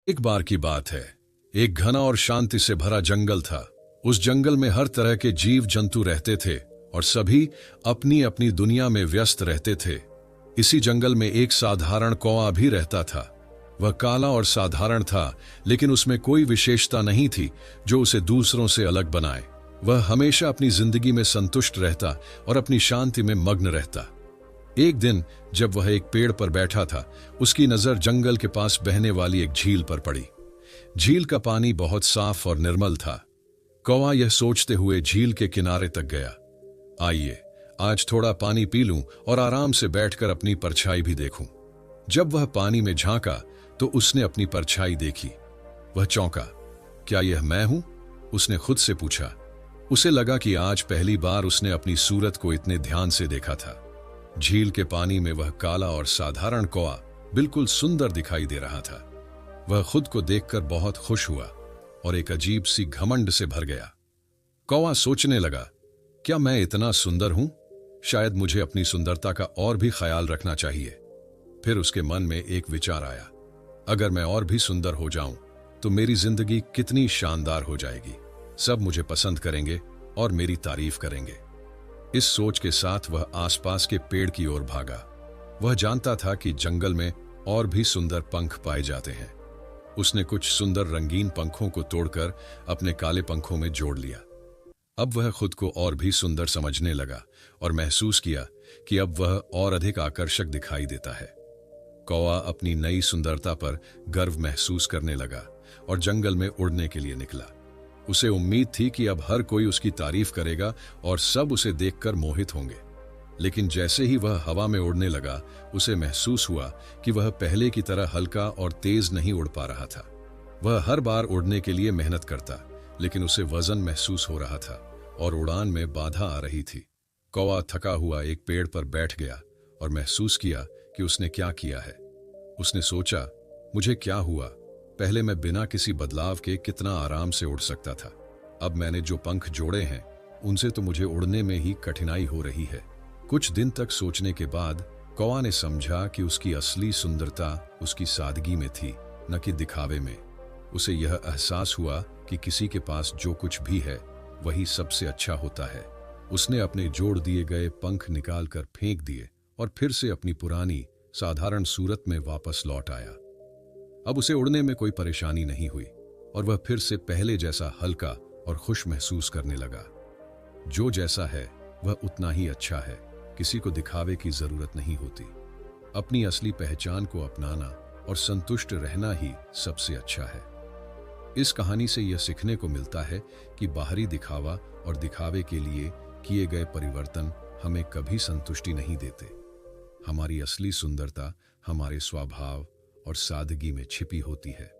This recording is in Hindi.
एक बार की बात है। एक घना और शांति से भरा जंगल था। उस जंगल में हर तरह के जीव जंतु रहते थे और सभी अपनी अपनी दुनिया में व्यस्त रहते थे। इसी जंगल में एक साधारण कौवा भी रहता था। वह काला और साधारण था, लेकिन उसमें कोई विशेषता नहीं थी जो उसे दूसरों से अलग बनाए। वह हमेशा अपनी जिंदगी में संतुष्ट रहता और अपनी शांति में मग्न रहता। एक दिन जब वह एक पेड़ पर बैठा था, उसकी नजर जंगल के पास बहने वाली एक झील पर पड़ी। झील का पानी बहुत साफ और निर्मल था। कौवा यह सोचते हुए झील के किनारे तक गया। आइए, आज थोड़ा पानी पी लूं और आराम से बैठकर अपनी परछाई भी देखूं। जब वह पानी में झांका तो उसने अपनी परछाई देखी। वह चौंका। क्या यह मैं हूं? उसने खुद से पूछा। उसे लगा कि आज पहली बार उसने अपनी सूरत को इतने ध्यान से देखा था। झील के पानी में वह काला और साधारण कौवा बिल्कुल सुंदर दिखाई दे रहा था। वह खुद को देखकर बहुत खुश हुआ और एक अजीब सी घमंड से भर गया। कौवा सोचने लगा, क्या मैं इतना सुंदर हूं? शायद मुझे अपनी सुंदरता का और भी ख्याल रखना चाहिए। फिर उसके मन में एक विचार आया, अगर मैं और भी सुंदर हो जाऊं तो मेरी जिंदगी कितनी शानदार हो जाएगी। सब मुझे पसंद करेंगे और मेरी तारीफ करेंगे। इस सोच के साथ वह आसपास के पेड़ की ओर भागा। वह जानता था कि जंगल में और भी सुंदर पंख पाए जाते हैं। उसने कुछ सुंदर रंगीन पंखों को तोड़कर अपने काले पंखों में जोड़ लिया। अब वह खुद को और भी सुंदर समझने लगा और महसूस किया कि अब वह और अधिक आकर्षक दिखाई देता है। कौवा अपनी नई सुंदरता पर गर्व महसूस करने लगा और जंगल में उड़ने के लिए निकला। उसे उम्मीद थी कि अब हर कोई उसकी तारीफ करेगा और सब उसे देखकर मोहित होंगे। लेकिन जैसे ही वह हवा में उड़ने लगा, उसे महसूस हुआ कि वह पहले की तरह हल्का और तेज नहीं उड़ पा रहा था। वह हर बार उड़ने के लिए मेहनत करता, लेकिन उसे वजन महसूस हो रहा था और उड़ान में बाधा आ रही थी। कौवा थका हुआ एक पेड़ पर बैठ गया और महसूस किया कि उसने क्या किया है। उसने सोचा, मुझे क्या हुआ? पहले मैं बिना किसी बदलाव के कितना आराम से उड़ सकता था। अब मैंने जो पंख जोड़े हैं, उनसे तो मुझे उड़ने में ही कठिनाई हो रही है। कुछ दिन तक सोचने के बाद कौवा ने समझा कि उसकी असली सुंदरता उसकी सादगी में थी, न कि दिखावे में। उसे यह एहसास हुआ कि किसी के पास जो कुछ भी है वही सबसे अच्छा होता है। उसने अपने जोड़ दिए गए पंख निकालकर फेंक दिए और फिर से अपनी पुरानी साधारण सूरत में वापस लौट आया। अब उसे उड़ने में कोई परेशानी नहीं हुई और वह फिर से पहले जैसा हल्का और खुश महसूस करने लगा। जो जैसा है वह उतना ही अच्छा है। किसी को दिखावे की जरूरत नहीं होती। अपनी असली पहचान को अपनाना और संतुष्ट रहना ही सबसे अच्छा है। इस कहानी से यह सीखने को मिलता है कि बाहरी दिखावा और दिखावे के लिए किए गए परिवर्तन हमें कभी संतुष्टि नहीं देते। हमारी असली सुंदरता हमारे स्वभाव और सादगी में छिपी होती है।